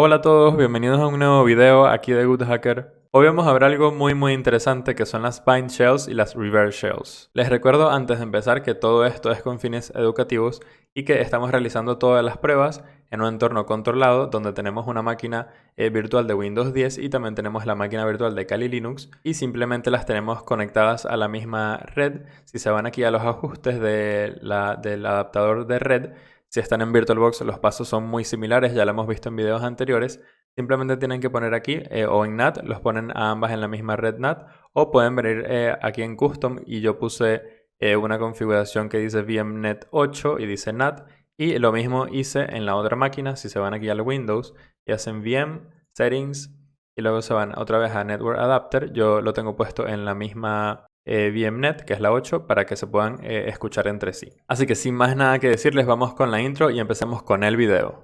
Hola a todos, bienvenidos a un nuevo video aquí de Good Hacker. Hoy vamos a ver algo muy interesante que son las bind shells y las reverse shells. Les recuerdo antes de empezar que todo esto es con fines educativos y que estamos realizando todas las pruebas en un entorno controlado donde tenemos una máquina virtual de Windows 10 y también tenemos la máquina virtual de Kali Linux y simplemente las tenemos conectadas a la misma red. Si se van aquí a los ajustes del adaptador de red, si están en VirtualBox, los pasos son muy similares, ya lo hemos visto en videos anteriores. Simplemente tienen que poner aquí o en NAT, los ponen a ambas en la misma red NAT, o pueden venir aquí en Custom y yo puse una configuración que dice VMNet 8 y dice NAT, y lo mismo hice en la otra máquina. Si se van aquí al Windows y hacen VM, Settings, y luego se van otra vez a Network Adapter, yo lo tengo puesto en la misma VMNet, que es la 8, para que se puedan escuchar entre sí. Así que sin más nada que decirles, vamos con la intro y empecemos con el video.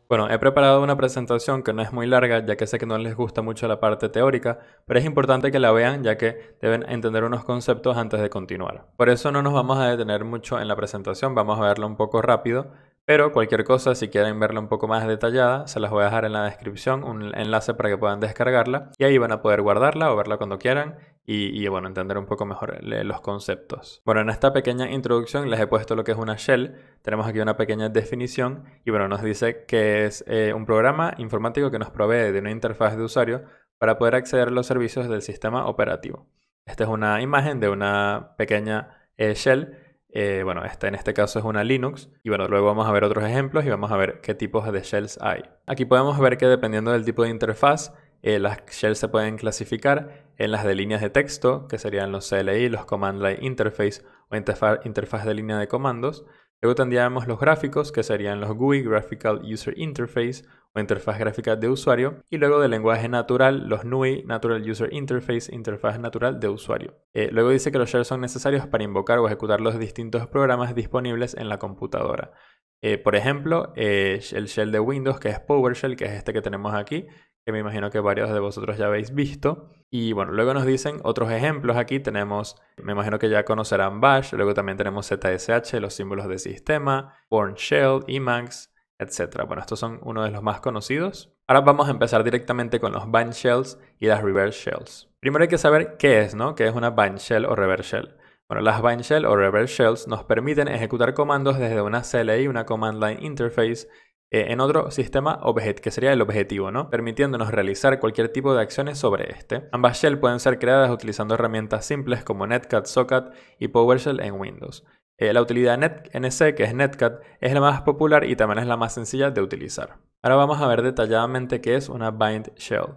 Bueno, he preparado una presentación que no es muy larga, ya que sé que no les gusta mucho la parte teórica, pero es importante que la vean, ya que deben entender unos conceptos antes de continuar. Por eso no nos vamos a detener mucho en la presentación, vamos a verla un poco rápido, pero cualquier cosa, si quieren verla un poco más detallada, se las voy a dejar en la descripción, un enlace para que puedan descargarla, y ahí van a poder guardarla o verla cuando quieran, y bueno, entender un poco mejor los conceptos. Bueno, en esta pequeña introducción les he puesto lo que es una shell. Tenemos aquí una pequeña definición y bueno, nos dice que es un programa informático que nos provee de una interfaz de usuario para poder acceder a los servicios del sistema operativo. Esta es una imagen de una pequeña shell. Bueno, esta en este caso es una Linux y bueno, luego vamos a ver otros ejemplos y vamos a ver qué tipos de shells hay. Aquí podemos ver que dependiendo del tipo de interfaz, las shells se pueden clasificar en las de líneas de texto, que serían los CLI, los Command Line Interface o interfaz de línea de comandos. Luego tendríamos los gráficos, que serían los GUI, Graphical User Interface o interfaz gráfica de usuario. Y luego de lenguaje natural, los NUI, Natural User Interface, interfaz natural de usuario. Luego dice que los shells son necesarios para invocar o ejecutar los distintos programas disponibles en la computadora. Por ejemplo, el shell de Windows, que es PowerShell, que es este que tenemos aquí, que me imagino que varios de vosotros ya habéis visto. Y bueno, luego nos dicen otros ejemplos. Aquí tenemos, me imagino que ya conocerán Bash, luego también tenemos ZSH, los símbolos de sistema, Bourne Shell, Emacs, etc. Bueno, estos son uno de los más conocidos. Ahora vamos a empezar directamente con los bind shells y las reverse shells. Primero hay que saber qué es, ¿no? ¿Qué es una bind shell o reverse shell? Bueno, las bind shell o reverse shells nos permiten ejecutar comandos desde una CLI, una Command Line Interface, en otro sistema que sería el objetivo, ¿no? Permitiéndonos realizar cualquier tipo de acciones sobre este. Ambas shell pueden ser creadas utilizando herramientas simples como Netcat, Socat y PowerShell en Windows. La utilidad NC, que es Netcat, es la más popular y también es la más sencilla de utilizar. Ahora vamos a ver detalladamente qué es una bind shell.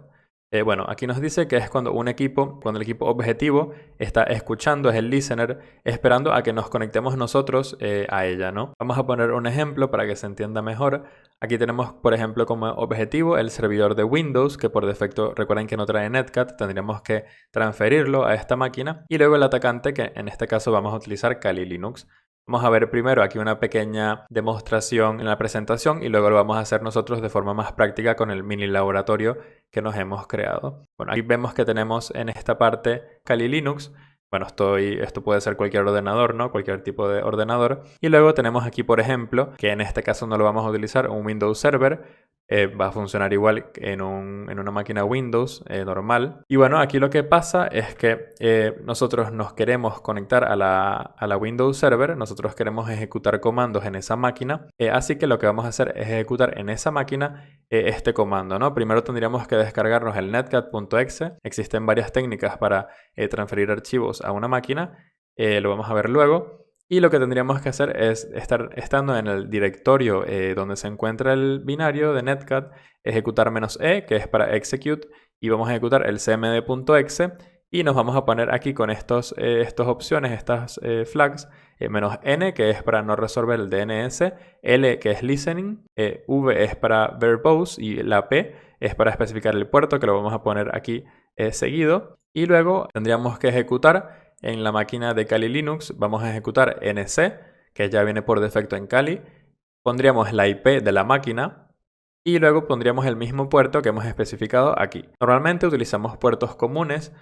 Bueno, aquí nos dice que es cuando el equipo objetivo está escuchando, es el listener, esperando a que nos conectemos nosotros a ella, ¿no? Vamos a poner un ejemplo para que se entienda mejor. Aquí tenemos, por ejemplo, como objetivo el servidor de Windows, que por defecto, recuerden que no trae Netcat, tendríamos que transferirlo a esta máquina. Y luego el atacante, que en este caso vamos a utilizar Kali Linux. Vamos a ver primero aquí una pequeña demostración en la presentación y luego lo vamos a hacer nosotros de forma más práctica con el mini laboratorio que nos hemos creado. Bueno, aquí vemos que tenemos en esta parte Kali Linux. Bueno, esto puede ser cualquier ordenador, ¿no? Cualquier tipo de ordenador. Y luego tenemos aquí, por ejemplo, que en este caso no lo vamos a utilizar, un Windows Server. Va a funcionar igual en una máquina Windows normal. Y bueno, aquí lo que pasa es que nosotros nos queremos conectar a la Windows Server. Nosotros queremos ejecutar comandos en esa máquina. Así que lo que vamos a hacer es ejecutar en esa máquina este comando, ¿no? Primero tendríamos que descargarnos el netcat.exe. Existen varias técnicas para transferir archivos a una máquina. Lo vamos a ver luego. Y lo que tendríamos que hacer es estando en el directorio donde se encuentra el binario de netcat, ejecutar "-e", que es para execute, y vamos a ejecutar el cmd.exe y nos vamos a poner aquí con estas opciones, estas flags, "-n", que es para no resolver el DNS, L, que es listening, V es para verbose y la P es para especificar el puerto, que lo vamos a poner aquí seguido. Y luego tendríamos que ejecutar en la máquina de Kali Linux, vamos a ejecutar NC, que ya viene por defecto en Kali. Pondríamos la IP de la máquina y luego pondríamos el mismo puerto que hemos especificado aquí. Normalmente utilizamos puertos comunes,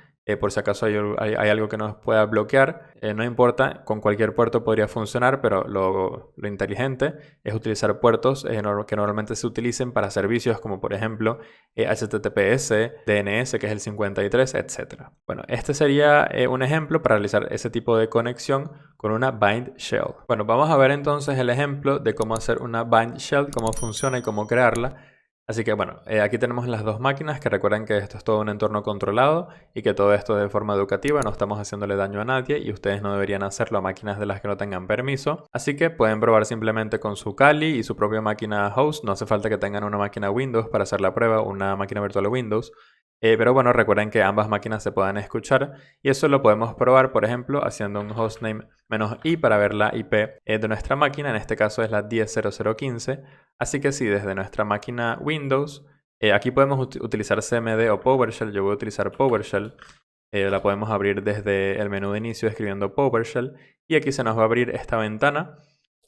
por si acaso hay algo que nos pueda bloquear. No importa, con cualquier puerto podría funcionar, pero lo inteligente es utilizar puertos que normalmente se utilicen para servicios como por ejemplo HTTPS, DNS, que es el 53, etc. Bueno, este sería un ejemplo para realizar ese tipo de conexión con una bind shell. Bueno, vamos a ver entonces el ejemplo de cómo hacer una bind shell, cómo funciona y cómo crearla. Así que bueno, aquí tenemos las dos máquinas, que recuerden que esto es todo un entorno controlado y que todo esto de forma educativa, no estamos haciéndole daño a nadie y ustedes no deberían hacerlo a máquinas de las que no tengan permiso. Así que pueden probar simplemente con su Kali y su propia máquina host, no hace falta que tengan una máquina Windows para hacer la prueba o una máquina virtual Windows. Pero bueno, recuerden que ambas máquinas se puedan escuchar y eso lo podemos probar, por ejemplo, haciendo un hostname -i para ver la IP de nuestra máquina, en este caso es la 10.0015. Así que si desde nuestra máquina Windows, aquí podemos utilizar CMD o PowerShell, yo voy a utilizar PowerShell, la podemos abrir desde el menú de inicio escribiendo PowerShell y aquí se nos va a abrir esta ventana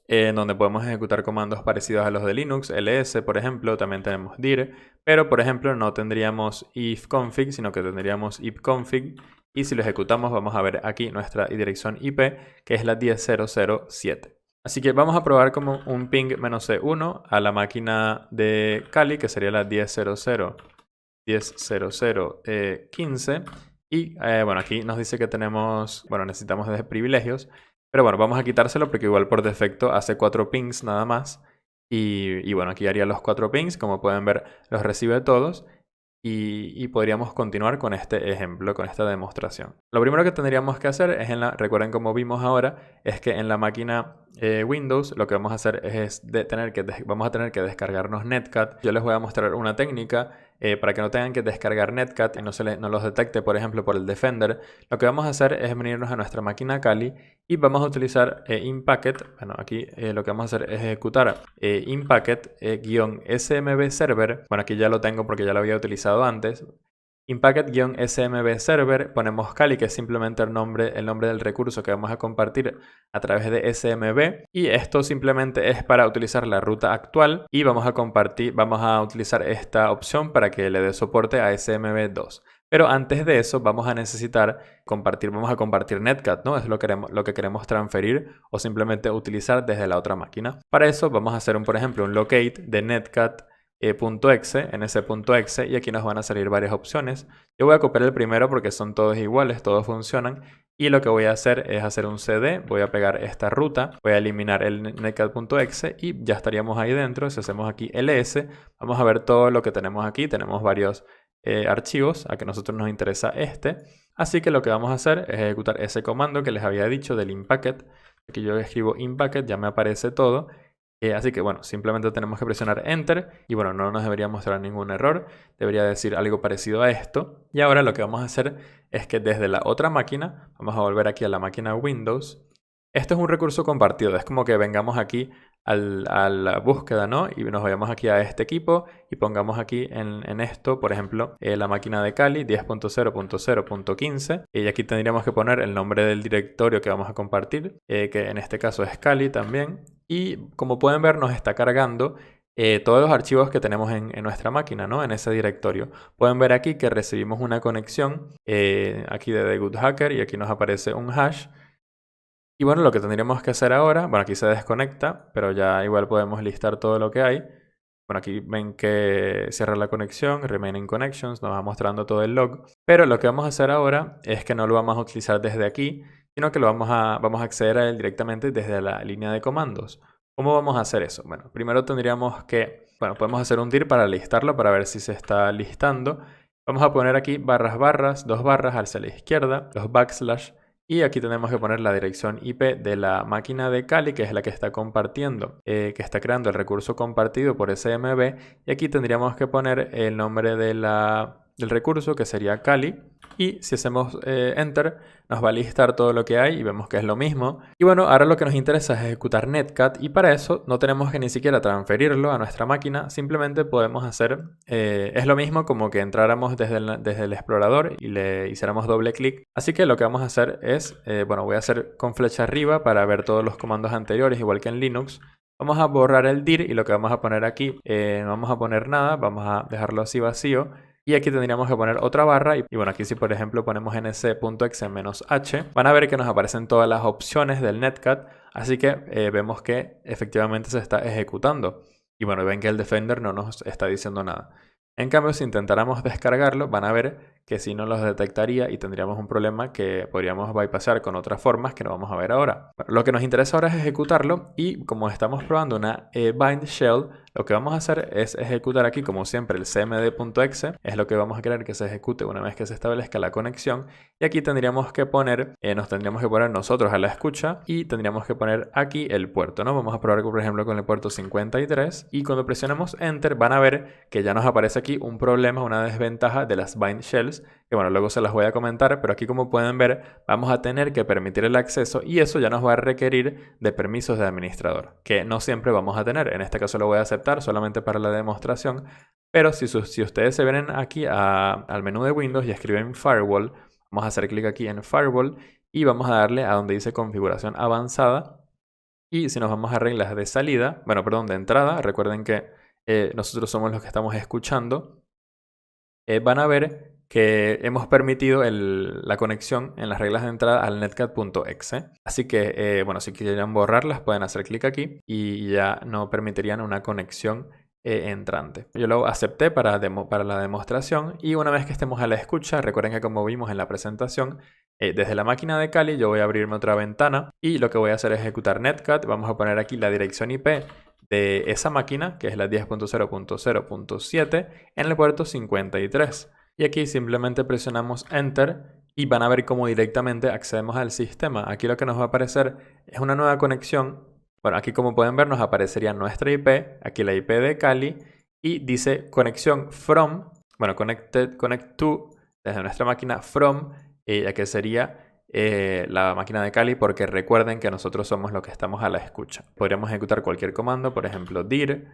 en donde podemos ejecutar comandos parecidos a los de Linux, ls por ejemplo, también tenemos dir, pero por ejemplo no tendríamos ifconfig, sino que tendríamos ipconfig, y si lo ejecutamos vamos a ver aquí nuestra dirección IP, que es la 10.007. Así que vamos a probar como un ping -c1 a la máquina de Kali, que sería la 10.0015. Y bueno, aquí nos dice que necesitamos de privilegios. Pero bueno, vamos a quitárselo porque igual por defecto hace 4 pings nada más. Y bueno, aquí haría los 4 pings. Como pueden ver, los recibe todos. Y podríamos continuar con este ejemplo, con esta demostración. Lo primero que tendríamos que hacer es, recuerden como vimos ahora, es que en la máquina Windows lo que vamos a hacer es vamos a tener que descargarnos Netcat. Yo les voy a mostrar una técnica para que no tengan que descargar Netcat y no los detecte, por ejemplo, por el Defender. Lo que vamos a hacer es venirnos a nuestra máquina Kali y vamos a utilizar inpacket. Bueno, aquí lo que vamos a hacer es ejecutar inpacket-smb server. Bueno, aquí ya lo tengo porque ya lo había utilizado antes. Inpacket-smb server, ponemos Kali, que es simplemente el nombre del recurso que vamos a compartir a través de smb, y esto simplemente es para utilizar la ruta actual y vamos a utilizar esta opción para que le dé soporte a smb2. Pero antes de eso vamos a necesitar compartir Netcat, ¿no? Es lo que queremos transferir o simplemente utilizar desde la otra máquina. Para eso vamos a hacer por ejemplo un locate de netcat .exe, en ese .exe, y aquí nos van a salir varias opciones. Yo voy a copiar el primero porque son todos iguales, todos funcionan, y lo que voy a hacer es hacer un cd, voy a pegar esta ruta, voy a eliminar el netcat.exe y ya estaríamos ahí dentro. Si hacemos aquí ls, vamos a ver todo lo que tenemos aquí. Tenemos varios archivos, a que a nosotros nos interesa este, así que lo que vamos a hacer es ejecutar ese comando que les había dicho del inpacket. Aquí yo escribo inpacket, ya me aparece todo. Así que bueno, simplemente tenemos que presionar Enter y bueno, no nos debería mostrar ningún error, debería decir algo parecido a esto. Y ahora lo que vamos a hacer es que desde la otra máquina, vamos a volver aquí a la máquina Windows. Esto es un recurso compartido, es como que vengamos aquí a la búsqueda, ¿no? Y nos vayamos aquí a este equipo y pongamos aquí en esto, por ejemplo, la máquina de Kali 10.0.0.15, y aquí tendríamos que poner el nombre del directorio que vamos a compartir, que en este caso es Kali también. Y como pueden ver, nos está cargando todos los archivos que tenemos en nuestra máquina, ¿no? En ese directorio. Pueden ver aquí que recibimos una conexión aquí de The Good Hacker y aquí nos aparece un hash. Y bueno, lo que tendríamos que hacer ahora, bueno, aquí se desconecta, pero ya igual podemos listar todo lo que hay. Bueno, aquí ven que cierra la conexión, Remaining Connections, nos va mostrando todo el log. Pero lo que vamos a hacer ahora es que no lo vamos a utilizar desde aquí, sino que vamos a acceder a él directamente desde la línea de comandos. ¿Cómo vamos a hacer eso? Bueno, primero tendríamos que, podemos hacer un dir para listarlo, para ver si se está listando. Vamos a poner aquí barras, 2 barras hacia la izquierda, los backslash. Y aquí tenemos que poner la dirección IP de la máquina de Kali, que es la que está compartiendo, que está creando el recurso compartido por SMB. Y aquí tendríamos que poner el nombre del recurso, que sería Kali. Y si hacemos Enter, nos va a listar todo lo que hay y vemos que es lo mismo. Y bueno, ahora lo que nos interesa es ejecutar Netcat, y para eso no tenemos que ni siquiera transferirlo a nuestra máquina. Simplemente podemos hacer, es lo mismo como que entráramos desde el explorador y le hiciéramos doble clic. Así que lo que vamos a hacer es, voy a hacer con flecha arriba para ver todos los comandos anteriores, igual que en Linux. Vamos a borrar el dir y lo que vamos a poner aquí, no vamos a poner nada, vamos a dejarlo así vacío. Y aquí tendríamos que poner otra barra y bueno, aquí si por ejemplo ponemos nc.exe-h, van a ver que nos aparecen todas las opciones del netcat, así que vemos que efectivamente se está ejecutando. Y bueno, ven que el Defender no nos está diciendo nada. En cambio, si intentáramos descargarlo, van a ver que sí nos los detectaría y tendríamos un problema que podríamos bypassar con otras formas que no vamos a ver ahora. Bueno, lo que nos interesa ahora es ejecutarlo y como estamos probando una bind shell, lo que vamos a hacer es ejecutar aquí como siempre el cmd.exe, es lo que vamos a querer que se ejecute una vez que se establezca la conexión y aquí tendríamos que poner, nos tendríamos que poner nosotros a la escucha y tendríamos que poner aquí el puerto, ¿no? Vamos a probar por ejemplo con el puerto 53 y cuando presionamos enter van a ver que ya nos aparece aquí un problema, una desventaja de las bind shells, que bueno, luego se las voy a comentar, pero aquí como pueden ver vamos a tener que permitir el acceso y eso ya nos va a requerir de permisos de administrador, que no siempre vamos a tener. En este caso lo voy a aceptar solamente para la demostración, pero si ustedes se vienen aquí al menú de Windows y escriben Firewall, vamos a hacer clic aquí en Firewall y vamos a darle a donde dice configuración avanzada y si nos vamos a reglas de salida, bueno, perdón, de entrada, recuerden que nosotros somos los que estamos escuchando, van a ver que hemos permitido la conexión en las reglas de entrada al netcat.exe. Así que, bueno, si quieren borrarlas pueden hacer clic aquí y ya no permitirían una conexión entrante. Yo lo acepté para la demostración y una vez que estemos a la escucha, recuerden que como vimos en la presentación, desde la máquina de Kali yo voy a abrirme otra ventana y lo que voy a hacer es ejecutar netcat. Vamos a poner aquí la dirección IP de esa máquina, que es la 10.0.0.7, en el puerto 53. Y aquí simplemente presionamos Enter y van a ver cómo directamente accedemos al sistema. Aquí lo que nos va a aparecer es una nueva conexión. Bueno, aquí como pueden ver nos aparecería nuestra IP, aquí la IP de Kali, y dice conexión from, bueno, connect to, desde nuestra máquina from, ya que sería la máquina de Kali, porque recuerden que nosotros somos los que estamos a la escucha. Podríamos ejecutar cualquier comando, por ejemplo dir,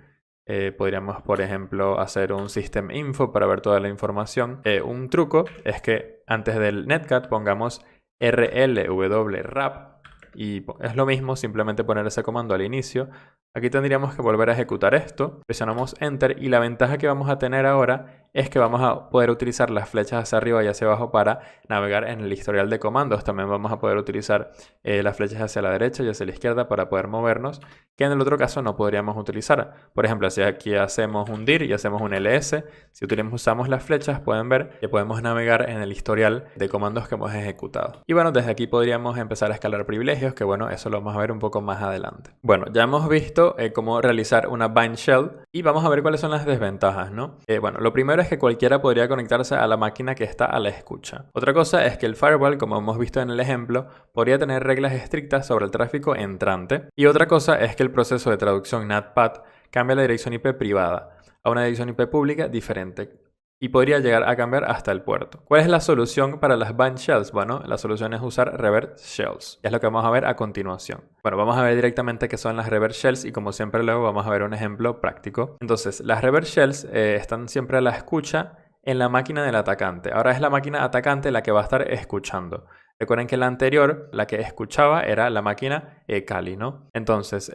podríamos por ejemplo hacer un system info para ver toda la información. Un truco es que antes del netcat pongamos rlwrap y es lo mismo, simplemente poner ese comando al inicio. Aquí tendríamos que volver a ejecutar esto, presionamos Enter y la ventaja que vamos a tener ahora es que vamos a poder utilizar las flechas hacia arriba y hacia abajo para navegar en el historial de comandos. También vamos a poder utilizar las flechas hacia la derecha y hacia la izquierda para poder movernos, que en el otro caso no podríamos utilizar. Por ejemplo, si aquí hacemos un dir y hacemos un ls, si usamos las flechas pueden ver que podemos navegar en el historial de comandos que hemos ejecutado. Y bueno, desde aquí podríamos empezar a escalar privilegios, que bueno, eso lo vamos a ver un poco más adelante. Bueno, ya hemos visto cómo realizar una bind shell y vamos a ver cuáles son las desventajas, ¿no? Bueno, lo primero es que cualquiera podría conectarse a la máquina que está a la escucha. Otra cosa es que el firewall, como hemos visto en el ejemplo, podría tener reglas estrictas sobre el tráfico entrante. Y otra cosa es que el proceso de traducción NATPAT cambia la dirección IP privada a una dirección IP pública diferente y podría llegar a cambiar hasta el puerto. ¿Cuál es la solución para las bind shells? Bueno, la solución es usar reverse shells. Es lo que vamos a ver a continuación. Bueno, vamos a ver directamente qué son las reverse shells y como siempre luego vamos a ver un ejemplo práctico. Entonces, las reverse shells están siempre a la escucha en la máquina del atacante. Ahora es la máquina atacante la que va a estar escuchando. Recuerden que la anterior, la que escuchaba, era la máquina Kali, ¿no? Entonces,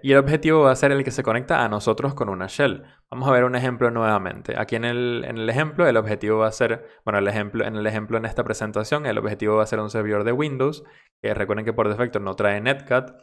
y el objetivo va a ser el que se conecta a nosotros con una shell. Vamos a ver un ejemplo nuevamente. Aquí en el ejemplo, el objetivo va a ser, bueno, en esta presentación, el objetivo va a ser un servidor de Windows, que recuerden que por defecto no trae netcat,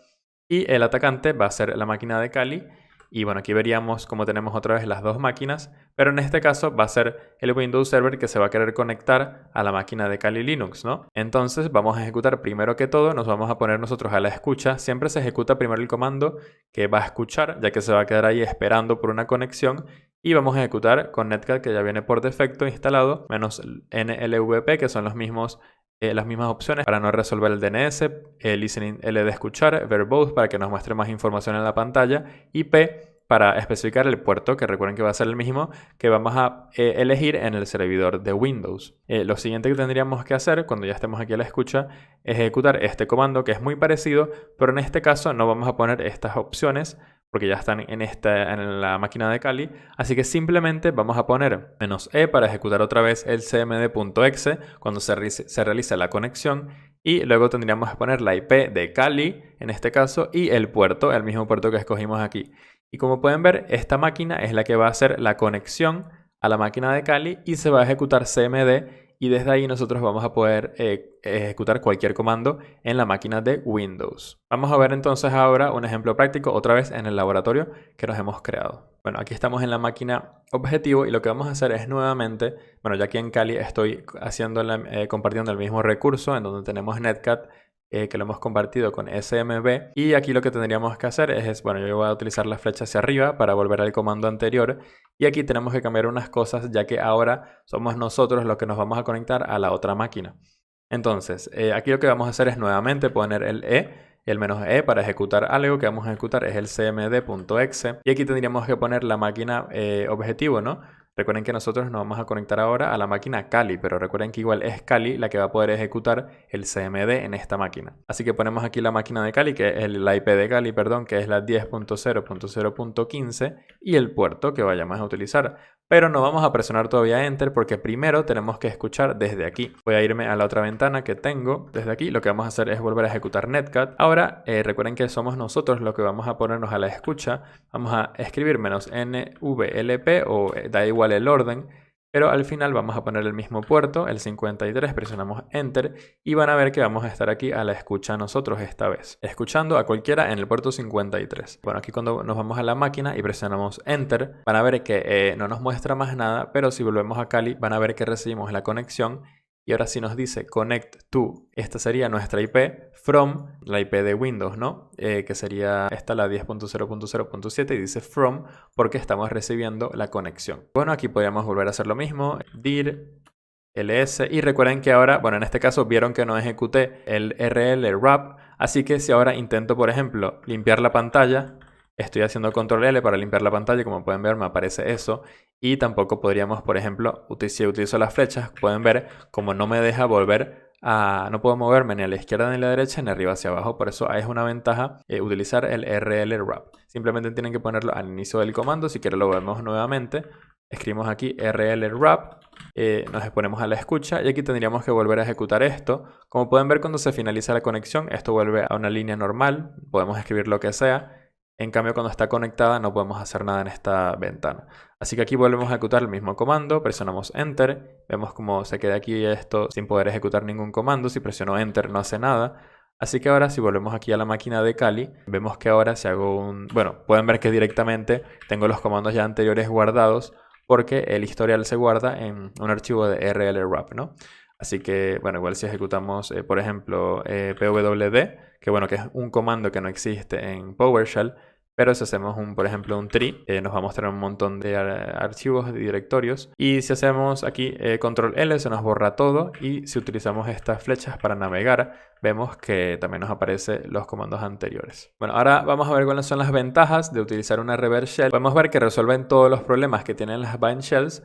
y el atacante va a ser la máquina de Kali. Y bueno, aquí veríamos cómo tenemos otra vez las dos máquinas, pero en este caso va a ser el Windows Server que se va a querer conectar a la máquina de Kali Linux, ¿no? Entonces vamos a ejecutar primero que todo, nos vamos a poner nosotros a la escucha. Siempre se ejecuta primero el comando que va a escuchar, ya que se va a quedar ahí esperando por una conexión. Y vamos a ejecutar con netcat, que ya viene por defecto instalado, menos nlvp, que son las mismas opciones para no resolver el DNS, listening L de escuchar, verbose para que nos muestre más información en la pantalla y P para especificar el puerto, que recuerden que va a ser el mismo que vamos a elegir en el servidor de Windows. Lo siguiente que tendríamos que hacer cuando ya estemos aquí a la escucha es ejecutar este comando, que es muy parecido, pero en este caso no vamos a poner estas opciones porque ya están en la máquina de Kali, así que simplemente vamos a poner "-e" para ejecutar otra vez el cmd.exe cuando se realice la conexión y luego tendríamos que poner la IP de Kali en este caso, y el puerto, el mismo puerto que escogimos aquí. Y como pueden ver, esta máquina es la que va a hacer la conexión a la máquina de Kali y se va a ejecutar cmd y desde ahí nosotros vamos a poder ejecutar cualquier comando en la máquina de Windows. Vamos a ver entonces ahora un ejemplo práctico otra vez en el laboratorio que nos hemos creado. Bueno, aquí estamos en la máquina objetivo y lo que vamos a hacer es nuevamente, bueno, ya aquí en Kali estoy compartiendo el mismo recurso en donde tenemos Netcat, que lo hemos compartido con SMB, y aquí lo que tendríamos que hacer es, bueno, yo voy a utilizar la flecha hacia arriba para volver al comando anterior y aquí tenemos que cambiar unas cosas ya que ahora somos nosotros los que nos vamos a conectar a la otra máquina. Entonces, aquí lo que vamos a hacer es nuevamente poner el menos E para ejecutar algo que vamos a ejecutar es el cmd.exe y aquí tendríamos que poner la máquina objetivo, ¿no? Recuerden que nosotros nos vamos a conectar ahora a la máquina Kali, pero recuerden que igual es Kali la que va a poder ejecutar el CMD en esta máquina. Así que ponemos aquí la máquina de Kali, que es la IP de Kali, perdón, que es la 10.0.0.15 y el puerto que vayamos a utilizar. Pero no vamos a presionar todavía Enter porque primero tenemos que escuchar desde aquí. Voy a irme a la otra ventana que tengo desde aquí. Lo que vamos a hacer es volver a ejecutar Netcat. Ahora recuerden que somos nosotros los que vamos a ponernos a la escucha. Vamos a escribir -nvlp o da igual el orden. Pero al final vamos a poner el mismo puerto, el 53, presionamos Enter y van a ver que vamos a estar aquí a la escucha nosotros esta vez, escuchando a cualquiera en el puerto 53. Bueno, aquí cuando nos vamos a la máquina y presionamos Enter, van a ver que no nos muestra más nada, pero si volvemos a Kali van a ver que recibimos la conexión y ahora sí nos dice Connect to, esta sería nuestra IP, from, la IP de Windows, ¿no? Que sería esta la 10.0.0.7 y dice from porque estamos recibiendo la conexión. Bueno, aquí podríamos volver a hacer lo mismo, dir, ls, y recuerden que ahora, bueno, en este caso vieron que no ejecuté el rl wrap, así que si ahora intento, por ejemplo, limpiar la pantalla, estoy haciendo control L para limpiar la pantalla, como pueden ver me aparece eso. Y tampoco podríamos, por ejemplo, si utilizo las flechas, pueden ver como no me deja volver a... No puedo moverme ni a la izquierda ni a la derecha ni arriba hacia abajo. Por eso es una ventaja utilizar el RL Wrap. Simplemente tienen que ponerlo al inicio del comando. Si quieren lo vemos nuevamente. Escribimos aquí RL Wrap. Nos ponemos a la escucha y aquí tendríamos que volver a ejecutar esto. Como pueden ver cuando se finaliza la conexión, esto vuelve a una línea normal. Podemos escribir lo que sea. En cambio, cuando está conectada no podemos hacer nada en esta ventana. Así que aquí volvemos a ejecutar el mismo comando, presionamos Enter, vemos cómo se queda aquí esto sin poder ejecutar ningún comando. Si presiono Enter no hace nada. Así que ahora si volvemos aquí a la máquina de Kali, vemos que ahora si hago un... Bueno, pueden ver que directamente tengo los comandos ya anteriores guardados porque el historial se guarda en un archivo de rlwrap, ¿no? Así que, bueno, igual si ejecutamos, por ejemplo, pwd, que bueno, que es un comando que no existe en PowerShell, pero si hacemos por ejemplo, un tree, nos va a mostrar un montón de archivos, de directorios. Y si hacemos aquí control L, se nos borra todo. Y si utilizamos estas flechas para navegar, vemos que también nos aparecen los comandos anteriores. Bueno, ahora vamos a ver cuáles son las ventajas de utilizar una reverse shell. Podemos ver que resuelven todos los problemas que tienen las bind shells.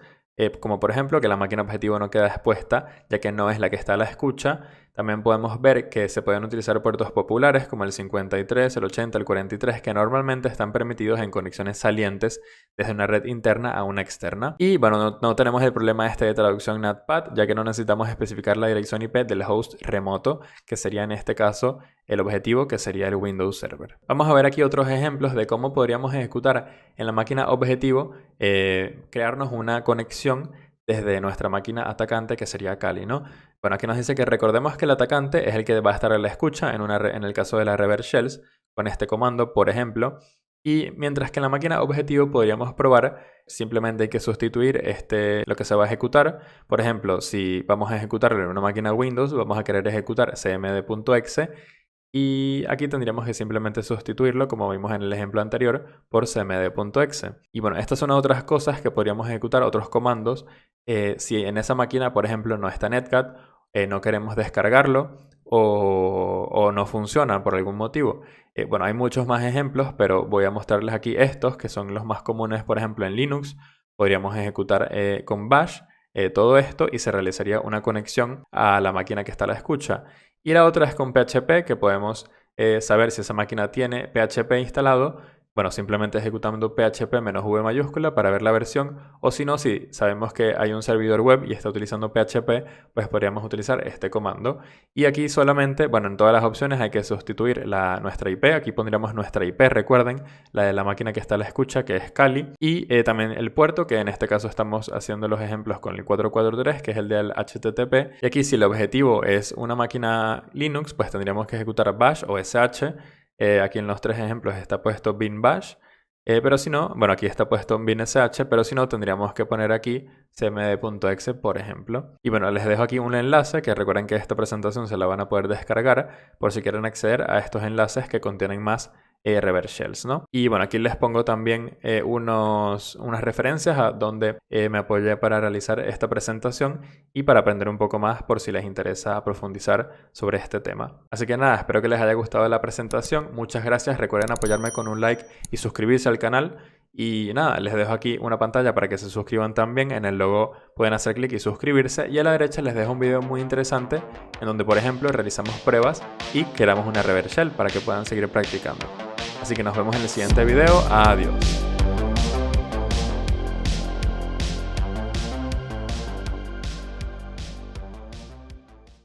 Como por ejemplo que la máquina objetivo no queda expuesta ya que no es la que está a la escucha. También podemos ver que se pueden utilizar puertos populares como el 53, el 80, el 43 que normalmente están permitidos en conexiones salientes desde una red interna a una externa. Y bueno, no tenemos el problema este de traducción NATPAD ya que no necesitamos especificar la dirección IP del host remoto que sería en este caso el objetivo que sería el Windows Server. Vamos a ver aquí otros ejemplos de cómo podríamos ejecutar en la máquina objetivo, crearnos una conexión desde nuestra máquina atacante que sería Kali, ¿no? Bueno, aquí nos dice que recordemos que el atacante es el que va a estar a la escucha en el caso de la reverse shells con este comando, por ejemplo. Y mientras que en la máquina objetivo podríamos probar, simplemente hay que sustituir lo que se va a ejecutar. Por ejemplo, si vamos a ejecutarlo en una máquina Windows, vamos a querer ejecutar cmd.exe. Y aquí tendríamos que simplemente sustituirlo, como vimos en el ejemplo anterior, por cmd.exe. Y bueno, estas son otras cosas que podríamos ejecutar, otros comandos. Si en esa máquina, por ejemplo, no está Netcat, no queremos descargarlo o no funciona por algún motivo. Bueno, hay muchos más ejemplos, pero voy a mostrarles aquí estos, que son los más comunes, por ejemplo, en Linux. Podríamos ejecutar con Bash todo esto y se realizaría una conexión a la máquina que está a la escucha. Y la otra es con PHP, que podemos saber si esa máquina tiene PHP instalado Bueno, simplemente ejecutando php -v mayúscula para ver la versión, o si no, si sabemos que hay un servidor web y está utilizando PHP, pues podríamos utilizar este comando. Y aquí solamente, bueno, en todas las opciones hay que sustituir nuestra IP. Aquí pondríamos nuestra IP, recuerden, la de la máquina que está a la escucha, que es Kali, y también el puerto, que en este caso estamos haciendo los ejemplos con el 443, que es el del HTTP. Y aquí si el objetivo es una máquina Linux, pues tendríamos que ejecutar bash o sh. Aquí en los tres ejemplos está puesto bin bash, pero si no, bueno, aquí está puesto bin sh, pero si no tendríamos que poner aquí cmd.exe, por ejemplo. Y bueno, les dejo aquí un enlace que recuerden que esta presentación se la van a poder descargar por si quieren acceder a estos enlaces que contienen más reverse shells, ¿no? Y bueno, aquí les pongo también unas referencias a donde me apoyé para realizar esta presentación y para aprender un poco más por si les interesa profundizar sobre este tema. Así que nada, espero que les haya gustado la presentación. Muchas gracias. Recuerden apoyarme con un like y suscribirse al canal. Y nada, les dejo aquí una pantalla para que se suscriban también. En el logo pueden hacer clic y suscribirse. Y a la derecha les dejo un video muy interesante en donde, por ejemplo, realizamos pruebas y creamos una reverse shell para que puedan seguir practicando. Así que nos vemos en el siguiente video. Adiós.